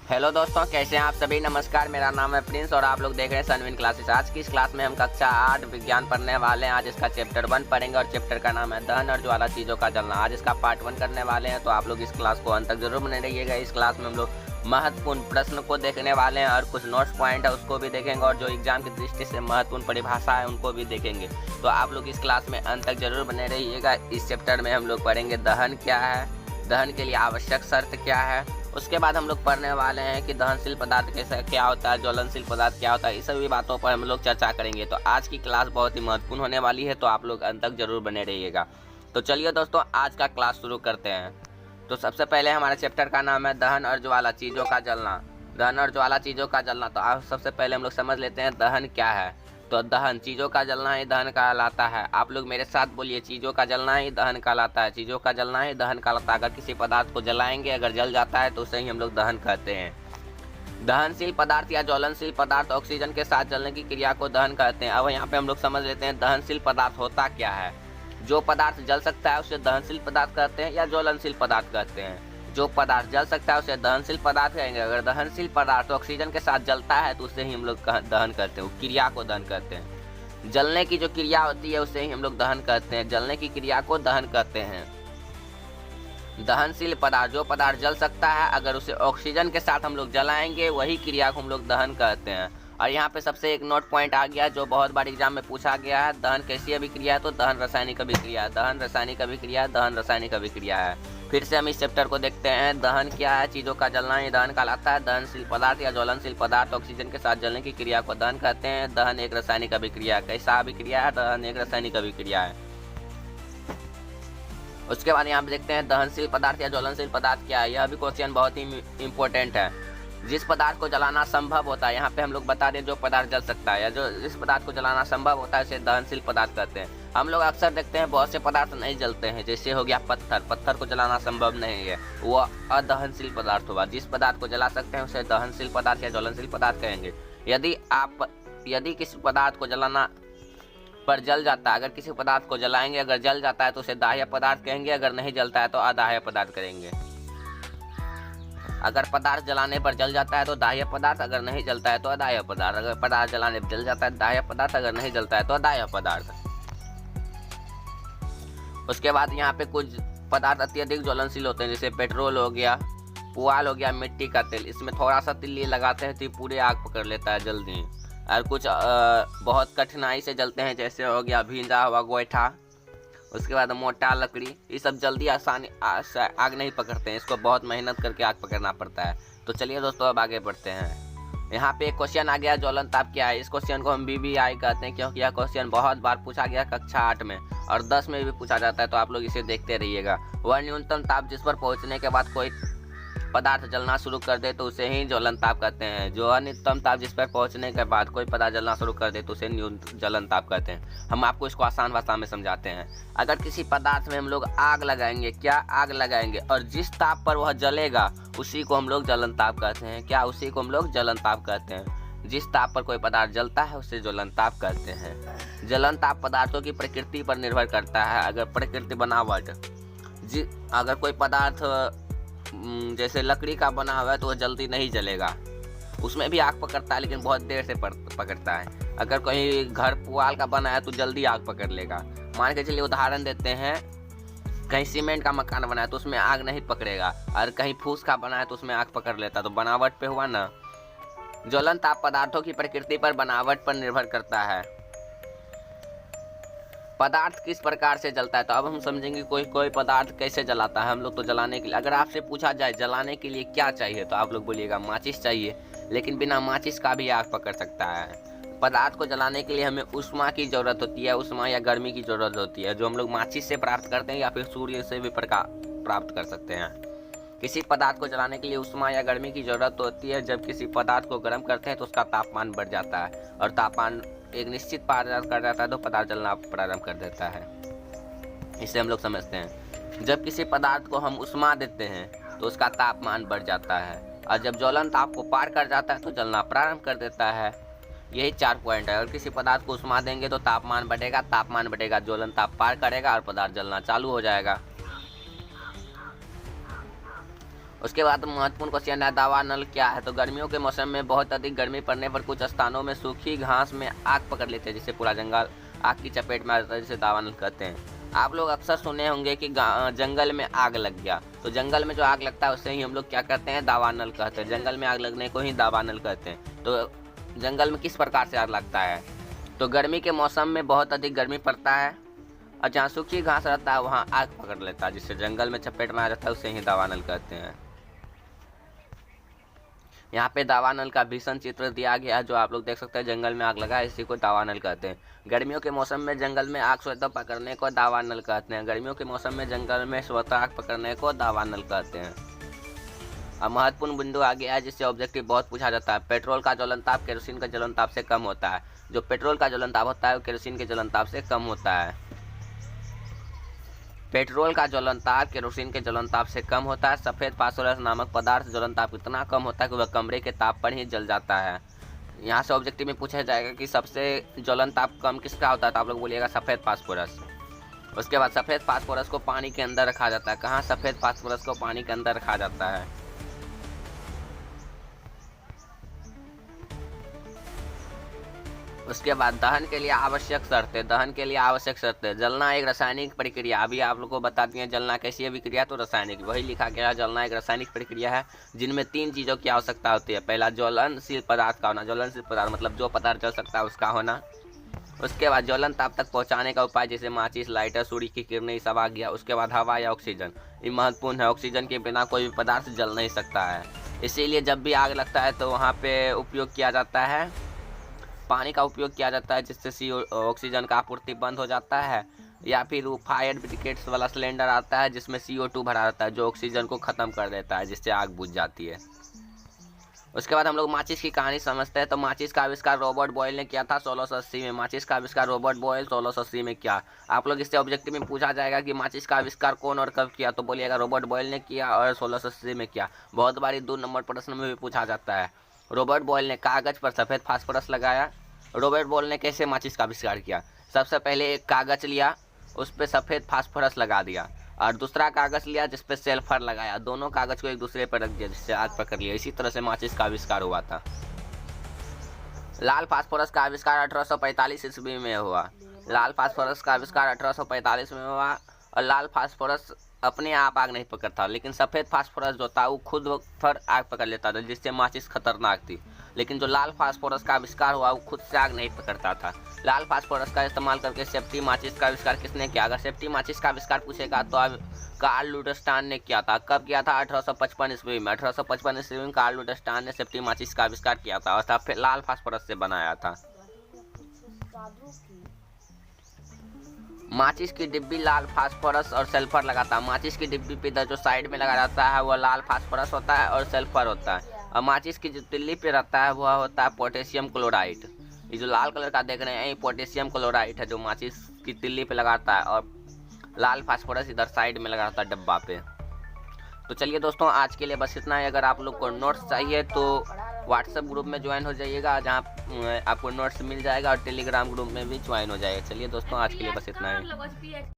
Hello दोस्तों, कैसे हैं आप सभी। नमस्कार, मेरा नाम है प्रिंस और आप लोग देख रहे हैं सनविन क्लासेस। आज की इस क्लास में हम कक्षा 8 विज्ञान पढ़ने वाले हैं। आज इसका चैप्टर 1 पढ़ेंगे और चैप्टर का नाम है दहन और ज्वाला चीज़ों का जलना। आज इसका पार्ट 1 करने वाले हैं, तो आप लोग इस क्लास को अंत तक जरूर बने रहिएगा। इस क्लास में हम लोग महत्वपूर्ण प्रश्न को देखने वाले हैं और कुछ नोट्स पॉइंट है उसको भी देखेंगे और जो एग्जाम की दृष्टि से महत्वपूर्ण परिभाषा है उनको भी देखेंगे। तो आप लोग इस क्लास में अंत तक जरूर बने रहिएगा। इस चैप्टर में हम लोग पढ़ेंगे दहन क्या है, दहन के लिए आवश्यक शर्त क्या है। उसके बाद हम लोग पढ़ने वाले हैं कि दहनशील पदार्थ कैसे क्या होता है, ज्वलनशील पदार्थ क्या होता है। इस सभी बातों पर हम लोग चर्चा करेंगे। तो आज की क्लास बहुत ही महत्वपूर्ण होने वाली है, तो आप लोग अंत तक जरूर बने रहिएगा। तो चलिए दोस्तों, आज का क्लास शुरू करते हैं। तो सबसे पहले हमारे चैप्टर का नाम है दहन और ज्वाला चीज़ों का जलना। दहन और ज्वाला चीज़ों का जलना। तो आप सबसे पहले हम लोग समझ लेते हैं दहन क्या है। तो दहन, चीज़ों का जलना ही दहन कहलाता है। आप लोग मेरे साथ बोलिए, चीज़ों का जलना ही दहन कहलाता है। चीज़ों का जलना ही दहन कहलाता है। अगर किसी पदार्थ को जलाएंगे, अगर जल जाता है तो उसे ही हम लोग दहन कहते हैं। दहनशील पदार्थ या ज्वलनशील पदार्थ ऑक्सीजन के साथ जलने की क्रिया को दहन कहते हैं। अब यहाँ पे हम लोग समझ लेते हैं दहनशील पदार्थ होता क्या है। जो पदार्थ जल सकता है उसे दहनशील पदार्थ कहते हैं या ज्वलनशील पदार्थ कहते हैं। जो पदार्थ जल सकता है उसे दहनशील पदार्थ कहेंगे। अगर दहनशील पदार्थ ऑक्सीजन के साथ जलता है तो उसे ही हम लोग दहन करते हैं, क्रिया को दहन कहते हैं। जलने की जो क्रिया होती है उसे ही हम लोग दहन कहते हैं। जलने की क्रिया को दहन कहते हैं। दहनशील पदार्थ, जो पदार्थ जल सकता है, अगर उसे ऑक्सीजन के साथ हम लोग जलाएंगे वही क्रिया को हम लोग दहन कहते हैं। और यहाँ पे सबसे एक नोट पॉइंट आ गया जो बहुत बार एग्जाम में पूछा गया है। दहन कैसी अभिक्रिया है? तो दहन रासायनिक अभिक्रिया है। दहन रासायनिक अभिक्रिया है, दहन रासायनिक अभिक्रिया है। फिर से हम इस चैप्टर को देखते हैं। दहन क्या है? चीज़ों का जलना ही दहन कहलाता है। दहनशील पदार्थ या ज्वलनशील पदार्थ ऑक्सीजन के साथ जलने की क्रिया को दहन कहते हैं। दहन एक रासायनिक अभिक्रिया। कैसा अभिक्रिया है? दहन एक रासायनिक अभिक्रिया है। उसके बाद यहाँ पे देखते हैं दहनशील पदार्थ या ज्वलनशील पदार्थ क्या है। यह भी क्वेश्चन बहुत ही इम्पोर्टेंट है। जिस पदार्थ को जलाना संभव होता है, यहाँ पे हम लोग बता दें जो पदार्थ जल सकता है या जो जिस पदार्थ को जलाना संभव होता है उसे दहनशील पदार्थ कहते हैं। हम लोग अक्सर देखते हैं बहुत से पदार्थ नहीं जलते हैं। जैसे हो गया पत्थर, पत्थर को जलाना संभव नहीं है, वह अदहनशील पदार्थ होगा। जिस पदार्थ को जला सकते हैं उसे दहनशील पदार्थ या ज्वलनशील पदार्थ कहेंगे। यदि किसी पदार्थ को जलाना पर जल जाता है, अगर किसी पदार्थ को जलाएंगे अगर जल जाता है तो उसे दाह्य पदार्थ कहेंगे। अगर नहीं जलता है तो अदाह्य पदार्थ करेंगे। अगर पदार्थ जलाने पर जल जाता है तो दाह्य पदार्थ, अगर नहीं जलता है तो अदाह्य पदार्थ। अगर पदार्थ जलाने पर जल जाता है दाह्य पदार्थ, अगर नहीं जलता है तो अदाह्य पदार्थ। उसके बाद यहाँ पे कुछ पदार्थ अत्यधिक ज्वलनशील होते हैं, जैसे पेट्रोल हो गया, पुआल हो गया, मिट्टी का तेल। इसमें थोड़ा सा तिल्ली लगाते हैं तो पूरे आग पकड़ लेता है जल्दी। और कुछ बहुत कठिनाई से जलते हैं, जैसे हो गया भींजा हुआ गोईठा। उसके बाद मोटा लकड़ी, ये सब जल्दी आसानी आग नहीं पकड़ते हैं। इसको बहुत मेहनत करके आग पकड़ना पड़ता है। तो चलिए दोस्तों, अब आगे बढ़ते हैं। यहाँ पे एक क्वेश्चन आ गया, ज्वलन ताप क्या है। इस क्वेश्चन को हम BBI कहते हैं क्योंकि यह क्वेश्चन बहुत बार पूछा गया कक्षा 8 में और 10 में भी पूछा जाता है। तो आप लोग इसे देखते रहिएगा। वह न्यूनतम ताप जिस पर पहुँचने के बाद कोई पदार्थ जलना शुरू कर दे तो उसे ही ज्वलन ताप कहते हैं। जो अधिकतम ताप जिस पर पहुंचने के बाद कोई पदार्थ जलना शुरू कर दे तो उसे न्यूनतम ज्वलन ताप कहते हैं। हम आपको इसको आसान भाषा में समझाते हैं। अगर किसी पदार्थ में हम लोग आग लगाएंगे, क्या आग लगाएंगे, और जिस ताप पर वह जलेगा उसी को हम लोग ज्वलन ताप कहते हैं। क्या? उसी को हम लोग ज्वलन ताप कहते हैं। जिस ताप पर कोई पदार्थ जलता है उसे ज्वलन ताप कहते हैं। ज्वलन ताप पदार्थों की प्रकृति पर निर्भर करता है। अगर प्रकृति बनावट, अगर कोई पदार्थ जैसे लकड़ी का बना हुआ है तो वह जल्दी नहीं जलेगा, उसमें भी आग पकड़ता है लेकिन बहुत देर से पकड़ता है। अगर कहीं घर पुआल का बना है तो जल्दी आग पकड़ लेगा। मान के चलिए उदाहरण देते हैं, कहीं सीमेंट का मकान बना है तो उसमें आग नहीं पकड़ेगा, और कहीं फूस का बना है तो उसमें आग पकड़ लेता। तो बनावट पे हुआ ना। ज्वलन ताप पदार्थों की प्रकृति पर बनावट पर निर्भर करता है। पदार्थ किस प्रकार से जलता है, तो अब हम समझेंगे कोई पदार्थ कैसे जलाता है। हम लोग तो जलाने के लिए, अगर आपसे पूछा जाए जलाने के लिए क्या चाहिए तो आप लोग बोलिएगा माचिस चाहिए, लेकिन बिना माचिस का भी आग पकड़ सकता है। पदार्थ को जलाने के लिए हमें उष्मा की जरूरत होती है, उष्मा या गर्मी की जरूरत होती है, जो हम लोग माचिस से प्राप्त करते हैं या फिर सूर्य से भी प्राप्त कर सकते हैं। किसी पदार्थ को जलाने के लिए उष्मा या गर्मी की जरूरत होती है। जब किसी पदार्थ को गर्म करते हैं तो उसका तापमान बढ़ जाता है, और तापमान एक निश्चित पार कर जाता है तो पदार्थ जलना प्रारंभ कर देता है। इसे हम लोग समझते हैं। जब किसी पदार्थ को हम उष्मा देते हैं तो उसका तापमान बढ़ जाता है, और जब ज्वलन ताप को पार कर जाता है तो जलना प्रारंभ कर देता है। यही 4 पॉइंट है। और किसी पदार्थ को उष्मा देंगे तो तापमान बढ़ेगा, ज्वलन ताप पार करेगा और पदार्थ जलना चालू हो जाएगा। उसके बाद महत्वपूर्ण क्वेश्चन है, दावानल क्या है? तो गर्मियों के मौसम में बहुत अधिक गर्मी पड़ने पर कुछ स्थानों में सूखी घास में आग पकड़ लेते हैं, जिससे पूरा जंगल आग की चपेट में आ जाता है, जिसे दावानल कहते हैं। आप लोग अक्सर सुने होंगे कि जंगल में आग लग गया, तो जंगल में जो आग लगता है उससे ही हम लोग क्या कहते हैं? दावानल कहते हैं। जंगल में आग लगने को ही दावानल कहते हैं। तो जंगल में किस प्रकार से आग लगता है? तो गर्मी के मौसम में बहुत अधिक गर्मी पड़ता है और जहाँ सूखी घास रहता है वहाँ आग पकड़ लेता है, जिससे जंगल में चपेट में आ जाता है, उसे ही दावानल कहते हैं। यहाँ पे दावानल का भीषण चित्र दिया गया है, जो आप लोग देख सकते हैं। जंगल में आग लगा है, इसी को दावानल कहते हैं। गर्मियों के मौसम में जंगल में आग स्वतः पकड़ने को दावानल कहते हैं। गर्मियों के मौसम में जंगल में स्वतः आग पकड़ने को दावानल कहते हैं। अब महत्वपूर्ण बिंदु आ गया है, जिससे ऑब्जेक्टिव बहुत पूछा जाता है। पेट्रोल का ज्वलन ताप केरोसिन के ज्वलन ताप से कम होता है। जो पेट्रोल का ज्वलन ताप होता है वो केरोसिन के ज्वलन ताप से कम होता है। पेट्रोल का ज्वलन ताप केरोसिन के ज्वलन ताप से कम होता है। सफ़ेद फास्फोरस नामक पदार्थ ज्वलन ताप इतना कम होता है कि वह कमरे के ताप पर ही जल जाता है। यहाँ से ऑब्जेक्टिव में पूछा जाएगा कि सबसे ज्वलन ताप कम किसका होता है? तो आप लोग बोलिएगा सफ़ेद फास्फोरस। उसके बाद सफ़ेद फास्फोरस को पानी के अंदर रखा जाता है। कहाँ सफ़ेद फास्फोरस को पानी के अंदर रखा जाता है? उसके बाद दहन के लिए आवश्यक शर्तें। दहन के लिए आवश्यक शर्तें। जलना एक रासायनिक प्रक्रिया। अभी आप लोगों को बता दिए जलना कैसी है विक्रिया, तो रासायनिक। वही लिखा गया है, जलना एक रासायनिक प्रक्रिया है जिनमें 3 चीज़ों की आवश्यकता होती है। पहला, ज्वलनशील पदार्थ का होना। ज्वलनशील पदार्थ मतलब जो पदार्थ जल सकता है उसका होना। उसके बाद ज्वलन ताप तक पहुँचाने का उपाय, जैसे माचिस, लाइटर, सूर्य की किरणें, ये सब आ गया। उसके बाद हवा या ऑक्सीजन, ये महत्वपूर्ण है। ऑक्सीजन के बिना कोई भी पदार्थ जल नहीं सकता है। इसीलिए जब भी आग लगता है तो वहाँ पे उपयोग किया जाता है, पानी का उपयोग किया जाता है, जिससे ऑक्सीजन का आपूर्ति बंद हो जाता है। या फिर वो फायर ब्रिकेट्स वाला सिलेंडर आता है जिसमें CO2 भरा रहता है, जो ऑक्सीजन को ख़त्म कर देता है, जिससे आग बुझ जाती है। उसके बाद हम लोग माचिस की कहानी समझते हैं। तो माचिस का आविष्कार रॉबर्ट बॉयल ने किया था 1680 में। माचिस का आविष्कार रॉबर्ट बॉयल 1680 में किया। आप लोग इससे ऑब्जेक्टिव में पूछा जाएगा कि माचिस का आविष्कार कौन और कब किया, तो बोलिएगा रॉबर्ट बॉयल ने किया और 1680 में किया। बहुत बार 2 नंबर प्रश्न में भी पूछा जाता है। रॉबर्ट बॉयल ने कागज पर सफ़ेद फास्फोरस लगाया। रॉबर्ट बॉयल ने कैसे माचिस का आविष्कार किया? सबसे पहले एक कागज लिया, उस पर सफ़ेद फास्फोरस लगा दिया, और दूसरा कागज लिया जिस पे सल्फर लगाया। दोनों कागज को एक दूसरे पर रख दिया, जिससे आग पकड़ लिया। इसी तरह से माचिस का आविष्कार हुआ था। लाल फास्फोरस का आविष्कार 1845 ईस्वी में हुआ। लाल फास्फोरस का आविष्कार 1845 में हुआ। और लाल फास्फोरस अपने आप आग नहीं पकड़ता, लेकिन सफ़ेद फास्फोरस जो था वो खुद पर आग पकड़ लेता था, जिससे माचिस खतरनाक थी। लेकिन जो लाल फास्फोरस का आविष्कार हुआ वो खुद से आग नहीं पकड़ता था। लाल फास्फोरस का इस्तेमाल करके सेफ्टी माचिस का आविष्कार किसने किया? अगर सेफ्टी माचिस का आविष्कार पूछेगा तो अब कार्ल लुडस्टान ने किया था। कब किया था? 1855 ईस्वी में। 1855 ईस्वी में कार्ल लुडस्टान ने सेफ्टी माचिस का आविष्कार किया था और लाल फास्फोरस से बनाया था। माचिस की डिब्बी लाल फास्फोरस और सल्फर लगाता है। माचिस की डिब्बी पे इधर जो साइड में लगा रहता है वह लाल फास्फोरस होता है और सल्फर होता है। और माचिस की जो तिल्ली पे रहता है वह होता है पोटेशियम क्लोराइड। ये जो लाल कलर का देख रहे हैं ये पोटेशियम क्लोराइड है, जो माचिस की तिल्ली पे लगाता है, और लाल फास्फोरस इधर साइड में लगा रहता है डब्बा पे। तो चलिए दोस्तों, आज के लिए बस इतना ही। अगर आप लोग को नोट्स चाहिए तो व्हाट्सएप ग्रुप में ज्वाइन हो जाइएगा, जहाँ आपको नोट्स मिल जाएगा, और टेलीग्राम ग्रुप में भी ज्वाइन हो जाएगा। चलिए दोस्तों, आज के लिए बस इतना ही।